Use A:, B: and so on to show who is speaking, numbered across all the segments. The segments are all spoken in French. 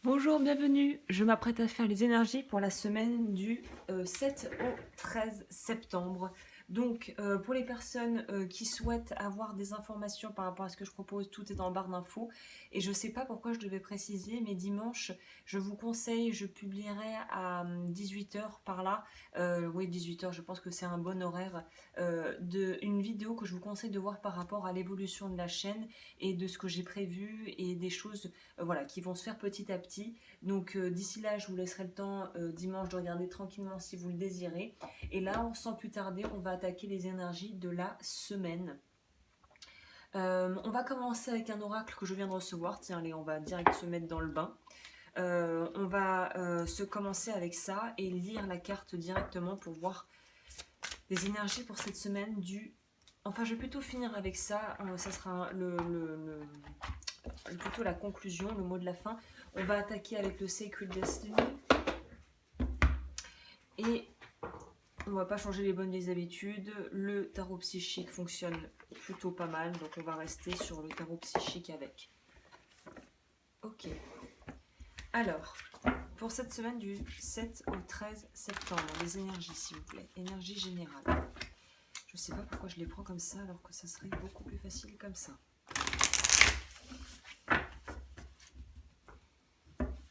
A: Bonjour, bienvenue. Je m'apprête à faire les énergies pour la semaine du 7 au 13 septembre. Donc, pour les personnes qui souhaitent avoir des informations par rapport à ce que je propose, tout est en barre d'infos. Et je ne sais pas pourquoi je devais préciser, mais dimanche, je vous conseille, je publierai à 18 h par là. Oui, 18 h, je pense que c'est un bon horaire. Une vidéo que je vous conseille de voir par rapport à l'évolution de la chaîne et de ce que j'ai prévu et des choses voilà, qui vont se faire petit à petit. Donc d'ici là, je vous laisserai le temps dimanche de regarder tranquillement si vous le désirez. Et là, sans plus tarder, on va attaquer les énergies de la semaine. On va commencer avec un oracle que je viens de recevoir. Tiens, allez, on va direct se mettre dans le bain. On va se commencer avec ça et lire la carte directement pour voir les énergies pour cette semaine du... Enfin, je vais plutôt finir avec ça. Ça sera plutôt la conclusion, le mot de la fin. On va attaquer avec le Sacred Destiny. Et on va pas changer les bonnes vieilles habitudes. Le tarot psychique fonctionne plutôt pas mal, donc on va rester sur le tarot psychique avec. Ok. Alors, pour cette semaine du 7 au 13 septembre, les énergies s'il vous plaît. Énergie générale. Je sais pas pourquoi je les prends comme ça alors que ça serait beaucoup plus facile comme ça.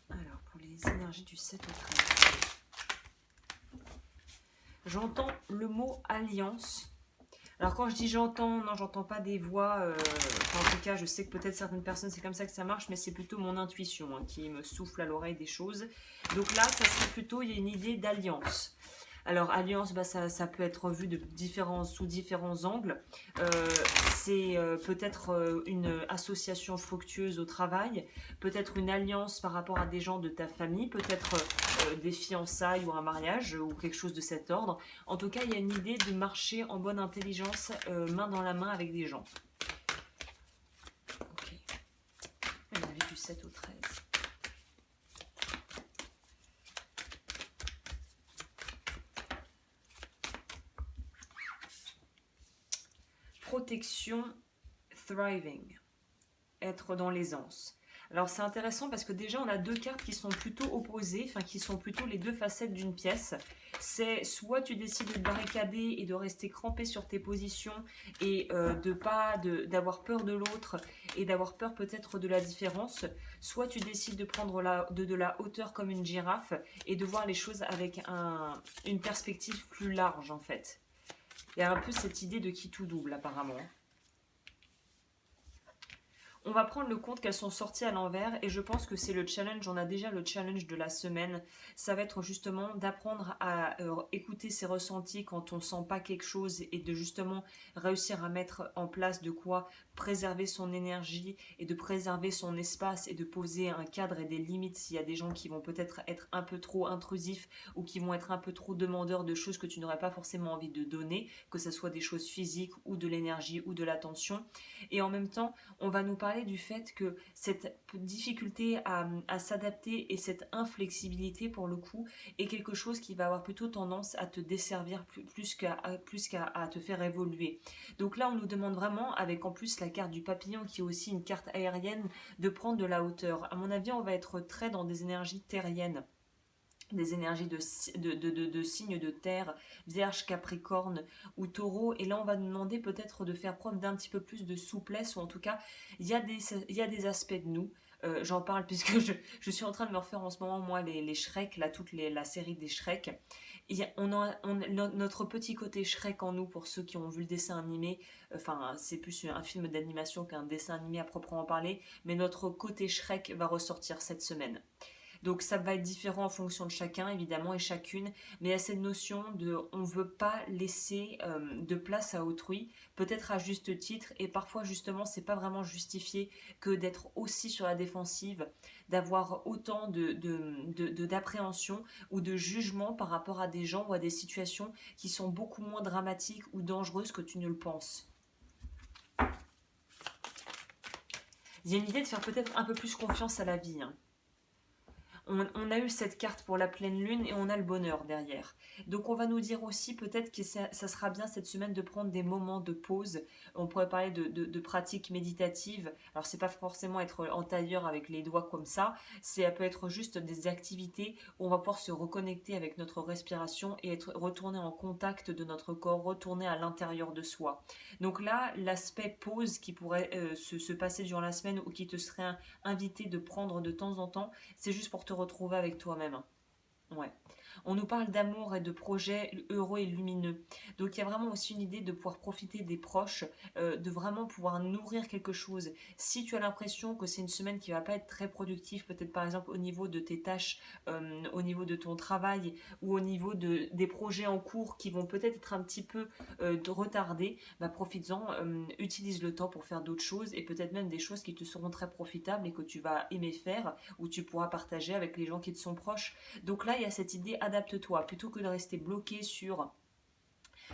A: Alors, pour les énergies du 7 au 13. J'entends le mot alliance. Alors quand je dis j'entends, non, j'entends pas des voix. En tout cas, je sais que peut-être certaines personnes, c'est comme ça que ça marche, mais c'est plutôt mon intuition qui me souffle à l'oreille des choses. Donc là, ça serait plutôt, il y a une idée d'alliance. Alors, alliance, ça peut être vu sous différents angles. C'est peut-être une association fructueuse au travail, peut-être une alliance par rapport à des gens de ta famille, peut-être des fiançailles ou un mariage ou quelque chose de cet ordre. En tout cas, il y a une idée de marcher en bonne intelligence, main dans la main avec des gens. Ok. On avait du 7 au 13. Protection, thriving, être dans l'aisance. Alors c'est intéressant parce que déjà on a deux cartes qui sont plutôt opposées, enfin qui sont plutôt les deux facettes d'une pièce. C'est soit tu décides de te barricader et de rester crampé sur tes positions et d'avoir peur de l'autre et d'avoir peur peut-être de la différence, soit tu décides de prendre de la hauteur comme une girafe et de voir les choses avec une perspective plus large en fait. Il y a un peu cette idée de qui tout double apparemment. On va prendre le compte qu'elles sont sorties à l'envers et je pense que c'est le challenge, on a déjà le challenge de la semaine. Ça va être justement d'apprendre à écouter ses ressentis quand on sent pas quelque chose et de justement réussir à mettre en place de quoi préserver son énergie et de préserver son espace et de poser un cadre et des limites s'il y a des gens qui vont peut-être être un peu trop intrusifs ou qui vont être un peu trop demandeurs de choses que tu n'aurais pas forcément envie de donner, que ce soit des choses physiques ou de l'énergie ou de l'attention. Et en même temps, on va nous parler du fait que cette difficulté à s'adapter et cette inflexibilité pour le coup est quelque chose qui va avoir plutôt tendance à te desservir plus qu'à te faire évoluer. Donc là, on nous demande vraiment, avec en plus la carte du papillon qui est aussi une carte aérienne, de prendre de la hauteur. À mon avis, on va être très dans des énergies terriennes, des énergies de signes de terre, Vierge, Capricorne ou Taureau. Et là, on va nous demander peut-être de faire preuve d'un petit peu plus de souplesse, ou en tout cas, il y a des aspects de nous. J'en parle puisque je suis en train de me refaire en ce moment, moi, les Shrek, là, la série des Shrek. Notre petit côté Shrek en nous, pour ceux qui ont vu le dessin animé, enfin, c'est plus un film d'animation qu'un dessin animé à proprement parler, mais notre côté Shrek va ressortir cette semaine. Donc ça va être différent en fonction de chacun, évidemment, et chacune, mais il y a cette notion de on ne veut pas laisser de place à autrui, peut-être à juste titre, et parfois justement c'est pas vraiment justifié que d'être aussi sur la défensive, d'avoir autant d'appréhension ou de jugement par rapport à des gens ou à des situations qui sont beaucoup moins dramatiques ou dangereuses que tu ne le penses. Il y a une idée de faire peut-être un peu plus confiance à la vie, hein. On a eu cette carte pour la pleine lune et on a le bonheur derrière. Donc on va nous dire aussi peut-être que ça sera bien cette semaine de prendre des moments de pause. On pourrait parler de pratiques méditatives. Alors c'est pas forcément être en tailleur avec les doigts comme ça peut être juste des activités où on va pouvoir se reconnecter avec notre respiration et être retourner en contact de notre corps, retourner à l'intérieur de soi. Donc là, l'aspect pause qui pourrait se passer durant la semaine ou qui te serait invité de prendre de temps en temps, c'est juste pour te retrouver avec toi-même. Ouais. On nous parle d'amour et de projets heureux et lumineux. Donc il y a vraiment aussi une idée de pouvoir profiter des proches, de vraiment pouvoir nourrir quelque chose. Si tu as l'impression que c'est une semaine qui va pas être très productive, peut-être par exemple au niveau de tes tâches, au niveau de ton travail ou au niveau des projets en cours qui vont peut-être être un petit peu retardés, bah, profites-en, utilise le temps pour faire d'autres choses et peut-être même des choses qui te seront très profitables et que tu vas aimer faire ou tu pourras partager avec les gens qui te sont proches. Donc là, il y a cette idée adapte-toi plutôt que de rester bloqué sur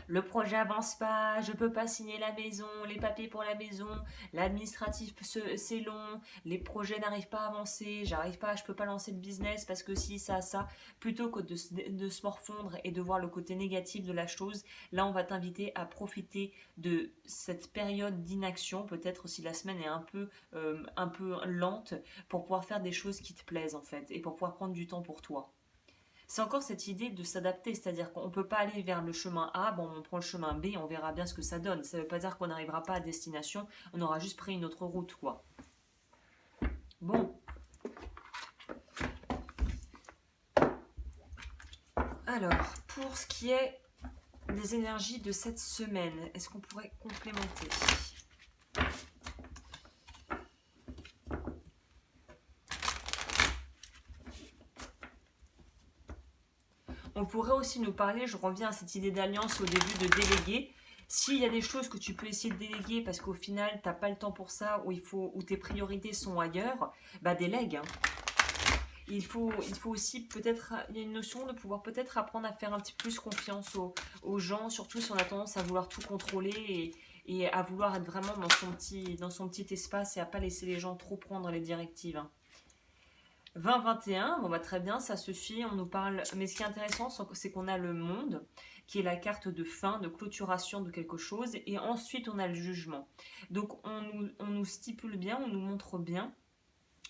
A: le projet avance pas, je peux pas signer la maison, les papiers pour la maison, l'administratif c'est long, les projets n'arrivent pas à avancer, j'arrive pas, je peux pas lancer le business parce que si ça, plutôt que de se morfondre et de voir le côté négatif de la chose, là on va t'inviter à profiter de cette période d'inaction, peut-être si la semaine est un peu lente, pour pouvoir faire des choses qui te plaisent en fait et pour pouvoir prendre du temps pour toi. C'est encore cette idée de s'adapter, c'est-à-dire qu'on ne peut pas aller vers le chemin A, bon, on prend le chemin B, on verra bien ce que ça donne. Ça ne veut pas dire qu'on n'arrivera pas à destination, on aura juste pris une autre route, quoi. Bon, alors, pour ce qui est des énergies de cette semaine, est-ce qu'on pourrait complémenter? On pourrait aussi nous parler, je reviens à cette idée d'alliance au début, de déléguer. S'il y a des choses que tu peux essayer de déléguer parce qu'au final, tu n'as pas le temps pour ça ou tes priorités sont ailleurs, bah délègue, hein. Il faut aussi peut-être, il y a une notion de pouvoir peut-être apprendre à faire un petit peu plus confiance aux gens, surtout si on a tendance à vouloir tout contrôler et à vouloir être vraiment dans son petit espace et à pas laisser les gens trop prendre les directives, hein. 20-21, bon bah très bien, ça suffit, on nous parle. Mais ce qui est intéressant, c'est qu'on a le monde, qui est la carte de fin, de clôturation de quelque chose, et ensuite on a le jugement. Donc on nous stipule bien, on nous montre bien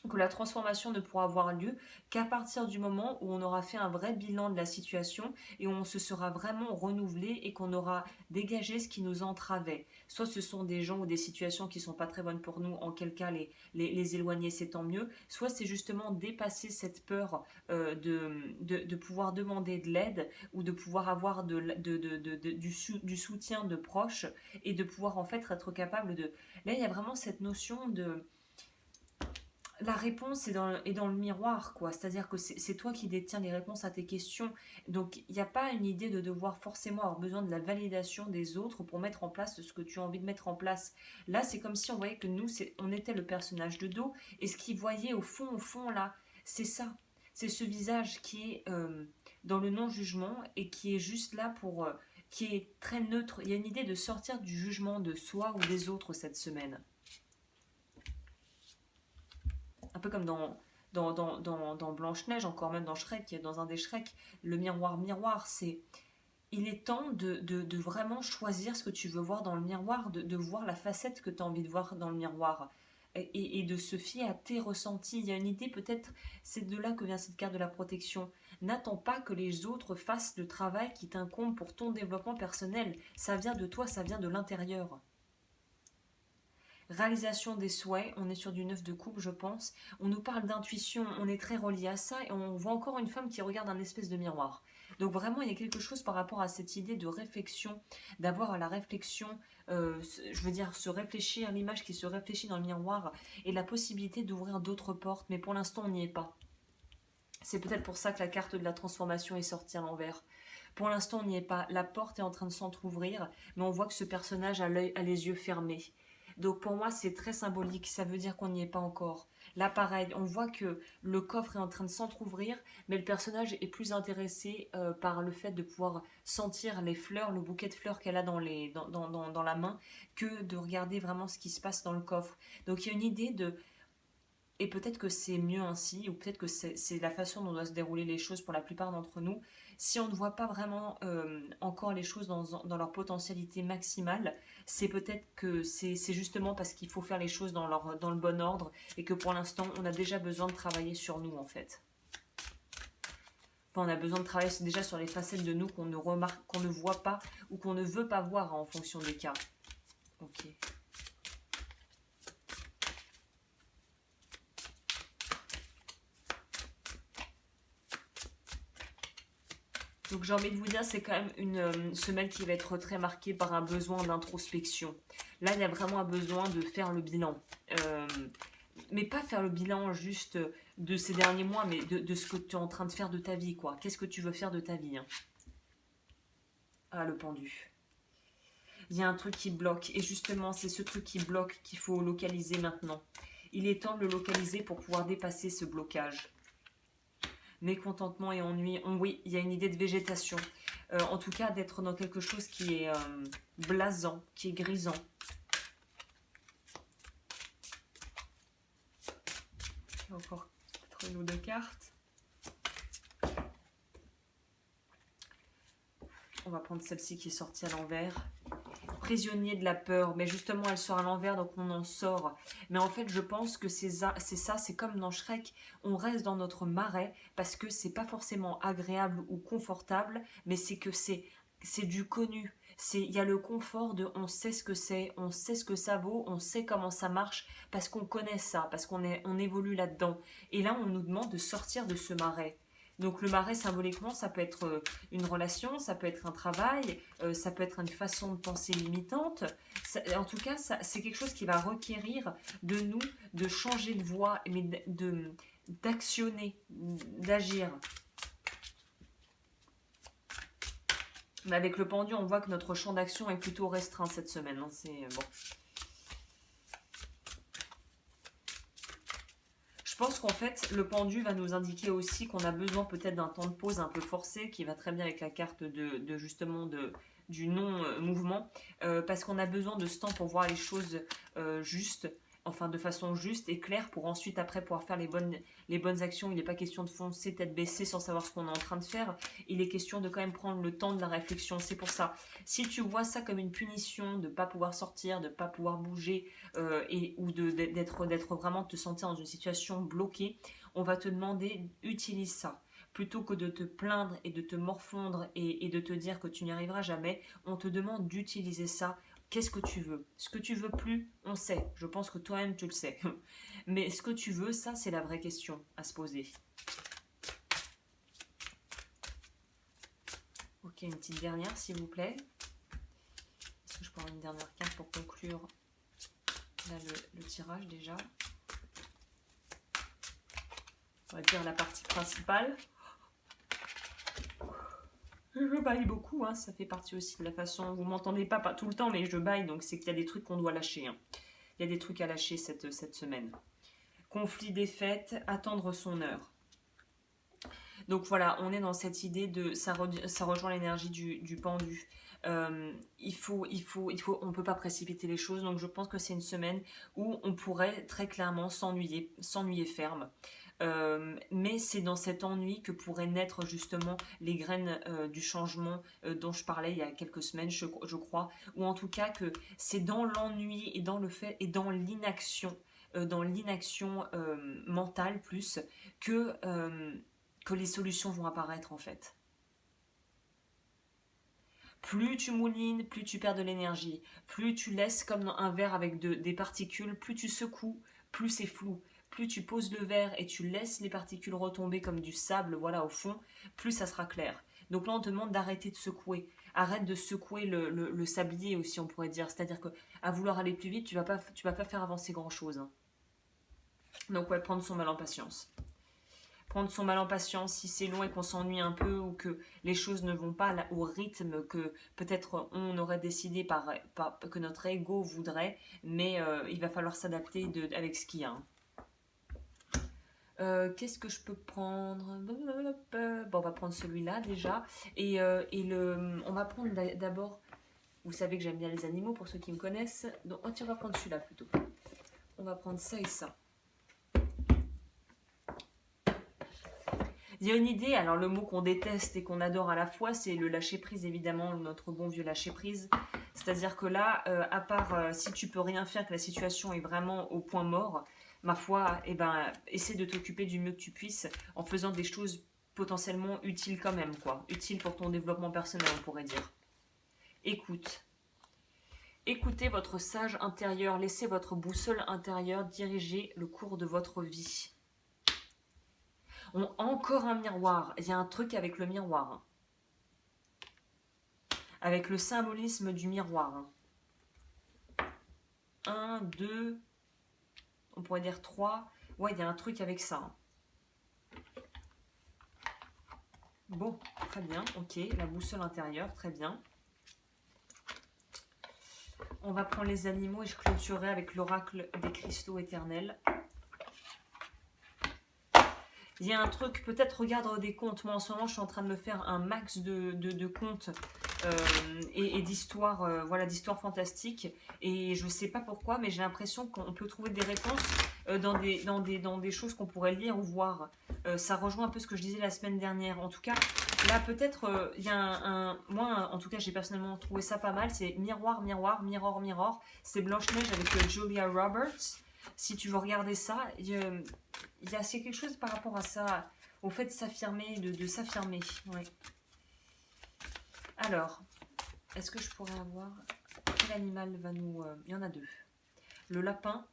A: que la transformation ne pourra avoir lieu qu'à partir du moment où on aura fait un vrai bilan de la situation et où on se sera vraiment renouvelé et qu'on aura dégagé ce qui nous entravait. Soit ce sont des gens ou des situations qui ne sont pas très bonnes pour nous, en quel cas les éloigner c'est tant mieux, soit c'est justement dépasser cette peur de pouvoir demander de l'aide ou de pouvoir avoir du soutien de proches et de pouvoir en fait être capable de... Là il y a vraiment cette notion de la réponse est dans le miroir, quoi. C'est-à-dire que c'est toi qui détiens les réponses à tes questions. Donc, il n'y a pas une idée de devoir forcément avoir besoin de la validation des autres pour mettre en place ce que tu as envie de mettre en place. Là, c'est comme si on voyait que nous, on était le personnage de dos. Et ce qu'ils voyaient au fond, là, c'est ça. C'est ce visage qui est dans le non-jugement et qui est juste là pour... qui est très neutre. Il y a une idée de sortir du jugement de soi ou des autres cette semaine. Un peu comme dans Blanche-Neige, encore même dans Shrek, dans un des Shrek, le miroir, c'est... Il est temps de vraiment choisir ce que tu veux voir dans le miroir, de voir la facette que tu as envie de voir dans le miroir. Et de se fier à tes ressentis. Il y a une idée peut-être, c'est de là que vient cette carte de la protection. N'attends pas que les autres fassent le travail qui t'incombe pour ton développement personnel. Ça vient de toi, ça vient de l'intérieur. Réalisation des souhaits, on est sur du 9 de coupe, je pense. On nous parle d'intuition, on est très relié à ça et on voit encore une femme qui regarde un espèce de miroir. Donc vraiment, il y a quelque chose par rapport à cette idée de réflexion, d'avoir la réflexion, je veux dire, se réfléchir, l'image qui se réfléchit dans le miroir et la possibilité d'ouvrir d'autres portes, mais pour l'instant, on n'y est pas. C'est peut-être pour ça que la carte de la transformation est sortie à l'envers. Pour l'instant, on n'y est pas. La porte est en train de s'entrouvrir, mais on voit que ce personnage a les yeux fermés. Donc pour moi, c'est très symbolique. Ça veut dire qu'on n'y est pas encore. Là, pareil, on voit que le coffre est en train de s'entrouvrir, mais le personnage est plus intéressé par le fait de pouvoir sentir les fleurs, le bouquet de fleurs qu'elle a dans, la, dans, dans, dans, dans, la, main, que de regarder vraiment ce qui se passe dans le coffre. Donc il y a une idée de... Et peut-être que c'est mieux ainsi, ou peut-être que c'est la façon dont doivent se dérouler les choses pour la plupart d'entre nous. Si on ne voit pas vraiment encore les choses dans leur potentialité maximale, c'est peut-être que c'est justement parce qu'il faut faire les choses dans le bon ordre et que pour l'instant, on a déjà besoin de travailler sur nous en fait. Enfin, on a besoin de travailler déjà sur les facettes de nous qu'on ne remarque, qu'on ne voit pas ou qu'on ne veut pas voir en fonction des cas. Ok. Donc j'ai envie de vous dire, c'est quand même une semaine qui va être très marquée par un besoin d'introspection. Là, il y a vraiment un besoin de faire le bilan. Euh, mais pas faire le bilan juste de ces derniers mois, mais de ce que tu es en train de faire de ta vie, quoi. Qu'est-ce que tu veux faire de ta vie, hein? Ah, le pendu. Il y a un truc qui bloque, et justement, c'est ce truc qui bloque qu'il faut localiser maintenant. Il est temps de le localiser pour pouvoir dépasser ce blocage. Mécontentement et ennui. Oui, il y a une idée de végétation. En tout cas, d'être dans quelque chose qui est blasant, qui est grisant. Encore peut-être une ou deux cartes. On va prendre celle-ci qui est sortie à l'envers. Prisonnier de la peur, mais justement elle sort à l'envers donc on en sort. Mais en fait je pense que c'est ça, c'est comme dans Shrek, on reste dans notre marais parce que c'est pas forcément agréable ou confortable, mais c'est que c'est du connu. Il y a le confort de on sait ce que c'est, on sait ce que ça vaut, on sait comment ça marche parce qu'on connaît ça, parce on évolue là-dedans. Et là on nous demande de sortir de ce marais. Donc le marais symboliquement ça peut être une relation, ça peut être un travail, ça peut être une façon de penser limitante. En tout cas, c'est quelque chose qui va requérir de nous de changer de voie, mais d'actionner, d'agir. Mais avec le pendu, on voit que notre champ d'action est plutôt restreint cette semaine. Hein. C'est bon. Je pense qu'en fait, le pendu va nous indiquer aussi qu'on a besoin peut-être d'un temps de pause un peu forcé, qui va très bien avec la carte justement du non-mouvement, parce qu'on a besoin de ce temps pour voir les choses justes, enfin de façon juste et claire, pour ensuite après pouvoir faire les bonnes actions. Il n'est pas question de foncer tête baissée sans savoir ce qu'on est en train de faire, il est question de quand même prendre le temps de la réflexion. C'est pour ça, si tu vois ça comme une punition de ne pas pouvoir sortir, de ne pas pouvoir bouger, ou d'être vraiment te sentir dans une situation bloquée, on va te demander utilise ça. Plutôt que de te plaindre et de te morfondre et de te dire que tu n'y arriveras jamais, on te demande d'utiliser ça. Qu'est-ce que tu veux? Ce que tu veux plus, on sait. Je pense que toi-même tu le sais. Mais ce que tu veux, ça c'est la vraie question à se poser. Ok, une petite dernière s'il vous plaît. Est-ce que je peux avoir une dernière carte pour conclure là, le tirage déjà? On va dire la partie principale. Je baille beaucoup, hein, ça fait partie aussi de la façon. Vous m'entendez pas tout le temps, mais je baille, donc c'est qu'il y a des trucs qu'on doit lâcher. Hein. Il y a des trucs à lâcher cette semaine. Conflit, défaite, attendre son heure. Donc voilà, on est dans cette idée de ça rejoint l'énergie du pendu. On peut pas précipiter les choses. Donc je pense que c'est une semaine où on pourrait très clairement s'ennuyer ferme. Mais c'est dans cet ennui que pourraient naître justement les graines du changement dont je parlais il y a quelques semaines, je crois, ou en tout cas que c'est dans l'ennui et dans le fait et dans l'inaction mentale plus que les solutions vont apparaître en fait. Plus tu moulines, plus tu perds de l'énergie. Plus tu laisses comme dans un verre avec des particules, plus tu secoues, plus c'est flou. Plus tu poses le verre et tu laisses les particules retomber comme du sable, voilà, au fond, plus ça sera clair. Donc là, on te demande d'arrêter de secouer. Arrête de secouer le sablier aussi, on pourrait dire. C'est-à-dire que à vouloir aller plus vite, tu vas pas faire avancer grand-chose. Hein. Donc ouais, prendre son mal en patience. Prendre son mal en patience si c'est long et qu'on s'ennuie un peu ou que les choses ne vont pas au rythme que peut-être on aurait décidé que notre ego voudrait, mais il va falloir s'adapter avec ce qu'il y a. Qu'est-ce que je peux prendre? Bon, on va prendre celui-là déjà. On va prendre d'abord, vous savez que j'aime bien les animaux pour ceux qui me connaissent, donc on va prendre celui-là plutôt. On va prendre ça et ça. Il y a une idée, alors le mot qu'on déteste et qu'on adore à la fois, c'est le lâcher-prise, évidemment, notre bon vieux lâcher-prise. C'est-à-dire que là, à part si tu peux rien faire, que la situation est vraiment au point mort, ma foi, eh ben, essaie de t'occuper du mieux que tu puisses en faisant des choses potentiellement utiles quand même, quoi. Utiles pour ton développement personnel, on pourrait dire. Écoute. Écoutez votre sage intérieur, laissez votre boussole intérieure diriger le cours de votre vie. Encore un miroir. Il y a un truc avec le miroir. Avec le symbolisme du miroir. 1, 2, on pourrait dire 3. Ouais, il y a un truc avec ça. Bon, très bien, ok. La boussole intérieure, très bien. On va prendre les animaux et je clôturerai avec l'oracle des cristaux éternels. Il y a un truc, peut-être regarde des contes. Moi en ce moment je suis en train de me faire un max de contes et d'histoires voilà, d'histoires fantastiques. Et je ne sais pas pourquoi, mais j'ai l'impression qu'on peut trouver des réponses dans des choses qu'on pourrait lire ou voir. Ça rejoint un peu ce que je disais la semaine dernière. En tout cas, là peut-être il y a moi en tout cas j'ai personnellement trouvé ça pas mal. C'est Miroir, Miroir, Mirror, Mirror. C'est Blanche-Neige avec Julia Roberts. Si tu veux regarder ça, c'est quelque chose par rapport à ça, au fait de s'affirmer, de s'affirmer. Ouais. Alors, est-ce que je pourrais avoir... Quel animal va nous... Il y en a deux. Le lapin,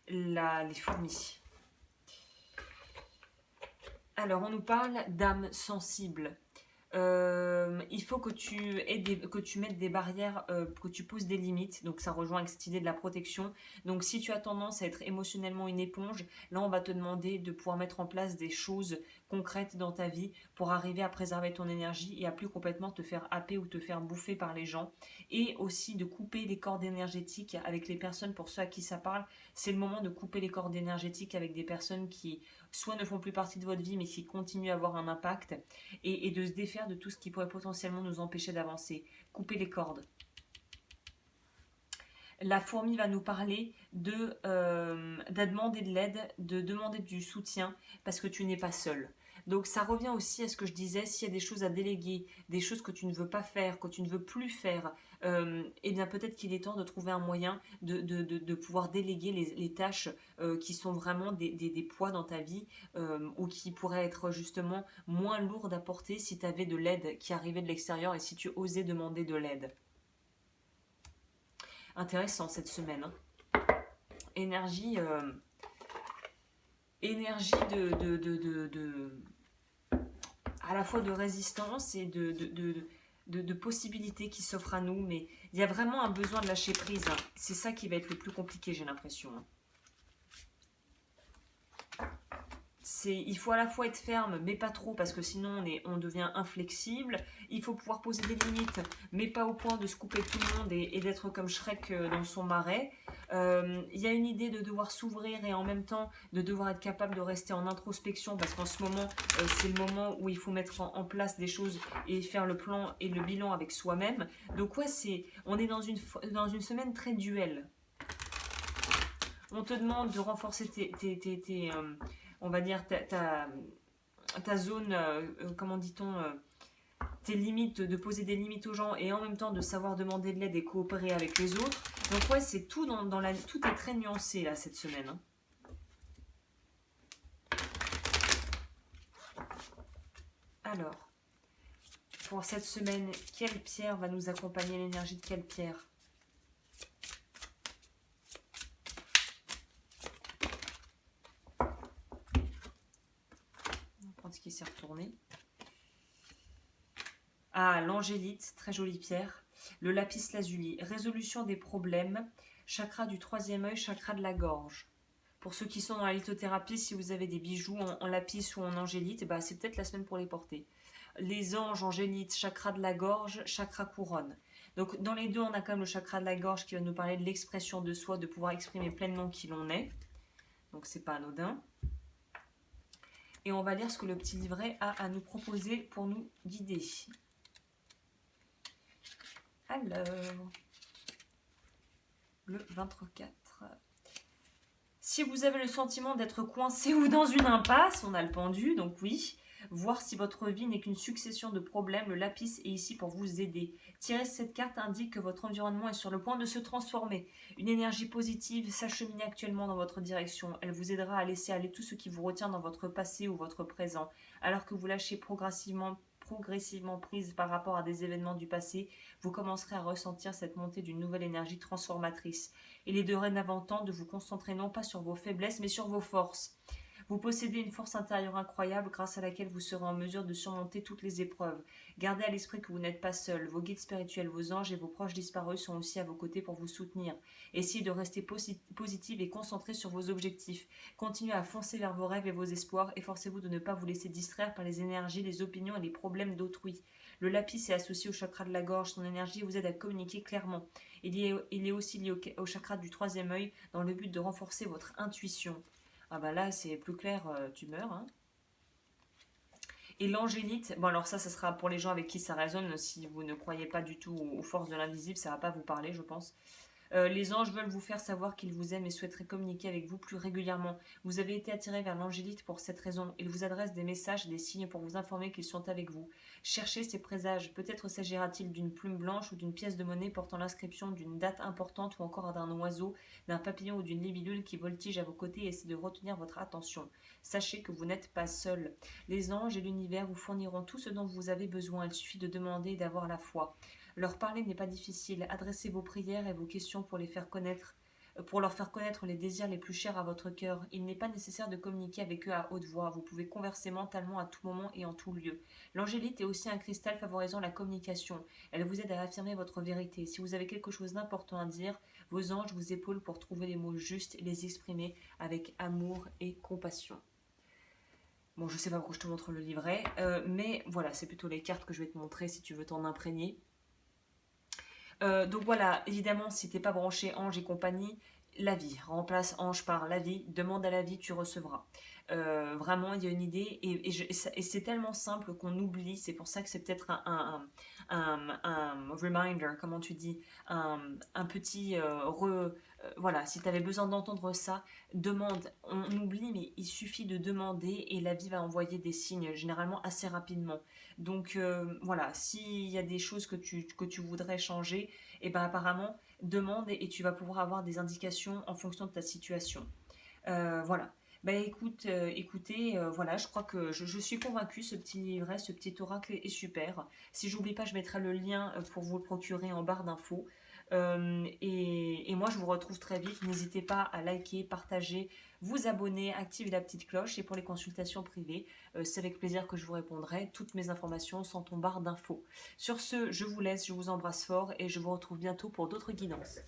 A: les fourmis. Alors, on nous parle d'âme sensible. Il faut que tu mettes des barrières, que tu poses des limites. Donc ça rejoint avec cette idée de la protection. Donc si tu as tendance à être émotionnellement une éponge, là on va te demander de pouvoir mettre en place des choses concrètes dans ta vie pour arriver à préserver ton énergie et à plus complètement te faire happer ou te faire bouffer par les gens. Et aussi de couper les cordes énergétiques avec les personnes, pour ceux à qui ça parle. C'est le moment de couper les cordes énergétiques avec des personnes qui soit ne font plus partie de votre vie mais qui continuent à avoir un impact et de se défaire de tout ce qui pourrait potentiellement nous empêcher d'avancer. Couper les cordes. La fourmi va nous parler de demander de l'aide, de demander du soutien parce que tu n'es pas seul. Donc ça revient aussi à ce que je disais, s'il y a des choses à déléguer, des choses que tu ne veux pas faire, que tu ne veux plus faire, eh bien peut-être qu'il est temps de trouver un moyen de pouvoir déléguer les tâches qui sont vraiment des poids dans ta vie ou qui pourraient être justement moins lourdes à porter si tu avais de l'aide qui arrivait de l'extérieur et si tu osais demander de l'aide. Intéressant cette semaine. Hein. Énergie à la fois de résistance et de possibilités qui s'offrent à nous, mais il y a vraiment un besoin de lâcher prise. Hein. C'est ça qui va être le plus compliqué, j'ai l'impression. Hein. Il faut à la fois être ferme, mais pas trop, parce que sinon on devient inflexible. Il faut pouvoir poser des limites, mais pas au point de se couper tout le monde et d'être comme Shrek dans son marais. Il y a une idée de devoir s'ouvrir et en même temps de devoir être capable de rester en introspection, parce qu'en ce moment, c'est le moment où il faut mettre en place des choses et faire le plan et le bilan avec soi-même. Donc ouais, on est dans une semaine très duel. On te demande de renforcer on va dire ta zone, comment dit-on, tes limites, de poser des limites aux gens et en même temps de savoir demander de l'aide et coopérer avec les autres. Donc ouais, c'est tout tout est très nuancé là cette semaine. Hein. Alors, pour cette semaine, quelle pierre va nous accompagner, l'énergie de quelle pierre ? Ce qui s'est retourné. Ah, l'angélite, très jolie pierre. Le lapis lazuli, résolution des problèmes. Chakra du troisième œil, chakra de la gorge. Pour ceux qui sont dans la lithothérapie, si vous avez des bijoux en lapis ou en angélite, bah, c'est peut-être la semaine pour les porter. Les anges, angélite, chakra de la gorge, chakra couronne. Donc dans les deux, on a quand même le chakra de la gorge qui va nous parler de l'expression de soi, de pouvoir exprimer pleinement qui l'on est. Donc c'est pas anodin. Et on va lire ce que le petit livret a à nous proposer pour nous guider. Alors, le 24. Si vous avez le sentiment d'être coincé ou dans une impasse, on a le pendu, donc oui. Voir si votre vie n'est qu'une succession de problèmes, le lapis est ici pour vous aider. Tirer cette carte indique que votre environnement est sur le point de se transformer. Une énergie positive s'achemine actuellement dans votre direction. Elle vous aidera à laisser aller tout ce qui vous retient dans votre passé ou votre présent. Alors que vous lâchez progressivement prise par rapport à des événements du passé, vous commencerez à ressentir cette montée d'une nouvelle énergie transformatrice. Il est dorénavant temps de vous concentrer non pas sur vos faiblesses, mais sur vos forces. Vous possédez une force intérieure incroyable grâce à laquelle vous serez en mesure de surmonter toutes les épreuves. Gardez à l'esprit que vous n'êtes pas seul. Vos guides spirituels, vos anges et vos proches disparus sont aussi à vos côtés pour vous soutenir. Essayez de rester positive et concentré sur vos objectifs. Continuez à foncer vers vos rêves et vos espoirs. Efforcez-vous de ne pas vous laisser distraire par les énergies, les opinions et les problèmes d'autrui. Le lapis est associé au chakra de la gorge. Son énergie vous aide à communiquer clairement. Il est aussi lié au chakra du troisième œil dans le but de renforcer votre intuition. Ah bah là, c'est plus clair, tu meurs. Hein. Et l'angélite, bon alors ça sera pour les gens avec qui ça résonne. Si vous ne croyez pas du tout aux forces de l'invisible, ça va pas vous parler, je pense. Les anges veulent vous faire savoir qu'ils vous aiment et souhaiteraient communiquer avec vous plus régulièrement. Vous avez été attiré vers l'angélite pour cette raison. Ils vous adressent des messages et des signes pour vous informer qu'ils sont avec vous. Cherchez ces présages. Peut-être s'agira-t-il d'une plume blanche ou d'une pièce de monnaie portant l'inscription d'une date importante ou encore d'un oiseau, d'un papillon ou d'une libellule qui voltige à vos côtés et essaie de retenir votre attention. Sachez que vous n'êtes pas seul. Les anges et l'univers vous fourniront tout ce dont vous avez besoin. Il suffit de demander et d'avoir la foi. Leur parler n'est pas difficile. Adressez vos prières et vos questions pour leur faire connaître les désirs les plus chers à votre cœur. Il n'est pas nécessaire de communiquer avec eux à haute voix. Vous pouvez converser mentalement à tout moment et en tout lieu. L'angélite est aussi un cristal favorisant la communication. Elle vous aide à affirmer votre vérité. Si vous avez quelque chose d'important à dire, vos anges vous épaulent pour trouver les mots justes et les exprimer avec amour et compassion. Bon, je sais pas pourquoi je te montre le livret, mais voilà, c'est plutôt les cartes que je vais te montrer si tu veux t'en imprégner. Donc voilà, évidemment, si t'es pas branché ange et compagnie, la vie. Remplace ange par la vie. Demande à la vie, tu recevras. Vraiment, il y a une idée. Et c'est tellement simple qu'on oublie. C'est pour ça que c'est peut-être un reminder, comment tu dis, un petit voilà, si tu avais besoin d'entendre ça, demande. On oublie, mais il suffit de demander et la vie va envoyer des signes, généralement assez rapidement. Donc voilà, s'il y a des choses que tu voudrais changer, et ben apparemment, demande et tu vas pouvoir avoir des indications en fonction de ta situation. Voilà. Bah écoutez, voilà, je crois que je suis convaincue, ce petit livret, ce petit oracle est super. Si j'oublie pas, je mettrai le lien pour vous le procurer en barre d'infos. Et moi, je vous retrouve très vite. N'hésitez pas à liker, partager, vous abonner, activer la petite cloche. Et pour les consultations privées, c'est avec plaisir que je vous répondrai. Toutes mes informations sont en barre d'infos. Sur ce, je vous laisse, je vous embrasse fort et je vous retrouve bientôt pour d'autres guidances.